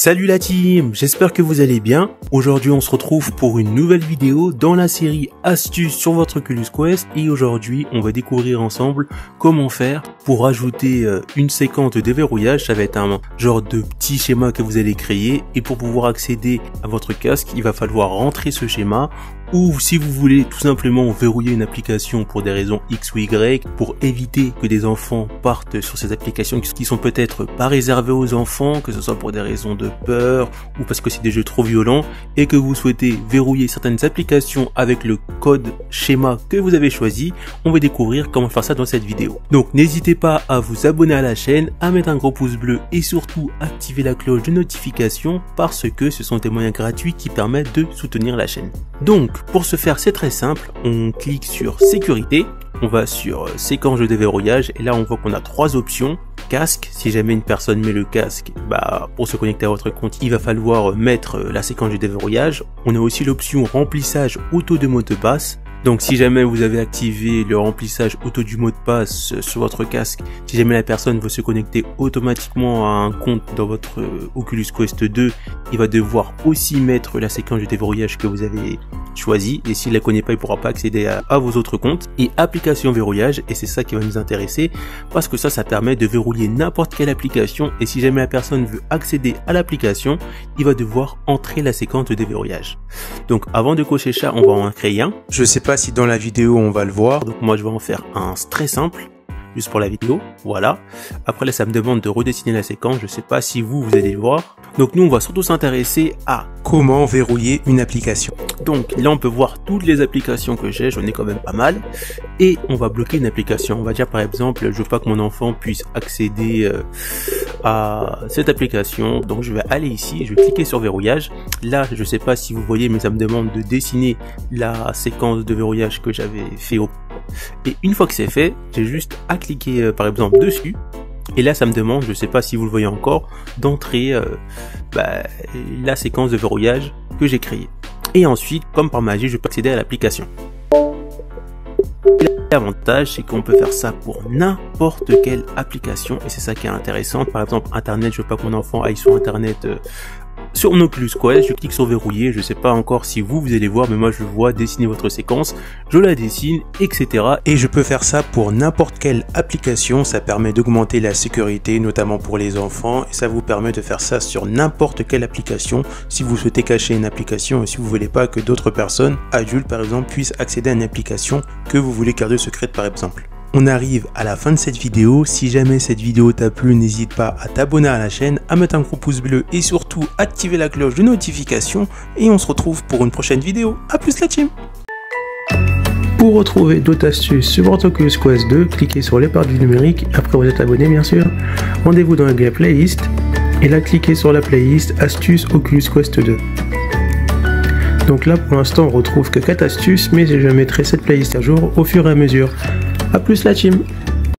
Salut la team, j'espère que vous allez bien. Aujourd'hui on se retrouve pour une nouvelle vidéo dans la série astuces sur votre Oculus Quest et aujourd'hui on va découvrir ensemble comment faire pour ajouter une séquence de déverrouillage. Ça va être un genre de petit schéma que vous allez créer et pour pouvoir accéder à votre casque il va falloir rentrer ce schéma. Ou si vous voulez tout simplement verrouiller une application pour des raisons X ou Y, pour éviter que des enfants partent sur ces applications qui sont peut-être pas réservées aux enfants, que ce soit pour des raisons de peur ou parce que c'est des jeux trop violents, et que vous souhaitez verrouiller certaines applications avec le code schéma que vous avez choisi, on va découvrir comment faire ça dans cette vidéo. Donc n'hésitez pas à vous abonner à la chaîne, à mettre un gros pouce bleu et surtout activer la cloche de notification parce que ce sont des moyens gratuits qui permettent de soutenir la chaîne. Donc pour ce faire c'est très simple, on clique sur sécurité, on va sur séquence de déverrouillage et là on voit qu'on a trois options. Casque, si jamais une personne met le casque, pour se connecter à votre compte il va falloir mettre la séquence de déverrouillage. On a aussi l'option remplissage auto de mot de passe. Donc si jamais vous avez activé le remplissage auto du mot de passe sur votre casque, si jamais la personne veut se connecter automatiquement à un compte dans votre Oculus Quest 2, il va devoir aussi mettre la séquence de déverrouillage que vous avez choisi et s'il la connaît pas il pourra pas accéder à vos autres comptes. Et application verrouillage, et c'est ça qui va nous intéresser parce que ça permet de verrouiller n'importe quelle application et si jamais la personne veut accéder à l'application, il va devoir entrer la séquence de déverrouillage. Donc avant de cocher ça, on va en créer un. Je sais pas si dans la vidéo on va le voir, donc moi je vais en faire un très simple juste pour la vidéo, voilà. Après là ça me demande de redessiner la séquence, je sais pas si vous allez le voir. Donc nous on va surtout s'intéresser à comment verrouiller une application. Donc là on peut voir toutes les applications que j'ai, j'en ai quand même pas mal, et on va bloquer une application. On va dire par exemple je veux pas que mon enfant puisse accéder à cette application, donc je vais aller ici, je vais cliquer sur verrouillage. Là je sais pas si vous voyez mais ça me demande de dessiner la séquence de verrouillage que j'avais fait et une fois que c'est fait, j'ai juste à cliquer par exemple dessus et là ça me demande, je sais pas si vous le voyez encore, d'entrer la séquence de verrouillage que j'ai créée. Et ensuite, comme par magie, je peux accéder à l'application. L'avantage, c'est qu'on peut faire ça pour n'importe quelle application et c'est ça qui est intéressant. Par exemple, Internet, je veux pas que mon enfant aille sur Internet sur mon Oculus Quest, je clique sur verrouiller, je sais pas encore si vous allez voir, mais moi je vois dessiner votre séquence, je la dessine, etc. Et je peux faire ça pour n'importe quelle application, ça permet d'augmenter la sécurité, notamment pour les enfants, et ça vous permet de faire ça sur n'importe quelle application, si vous souhaitez cacher une application, et si vous voulez pas que d'autres personnes, adultes par exemple, puissent accéder à une application que vous voulez garder secrète par exemple. On arrive à la fin de cette vidéo, si jamais cette vidéo t'a plu, n'hésite pas à t'abonner à la chaîne, à mettre un gros pouce bleu et surtout activer la cloche de notification et on se retrouve pour une prochaine vidéo. A plus la team! Pour retrouver d'autres astuces sur votre Oculus Quest 2, cliquez sur les barres du numérique, après vous êtes abonné bien sûr, rendez-vous dans la playlist et là cliquez sur la playlist astuces Oculus Quest 2. Donc là pour l'instant on retrouve que 4 astuces mais je mettrai cette playlist à jour au fur et à mesure. A plus la team!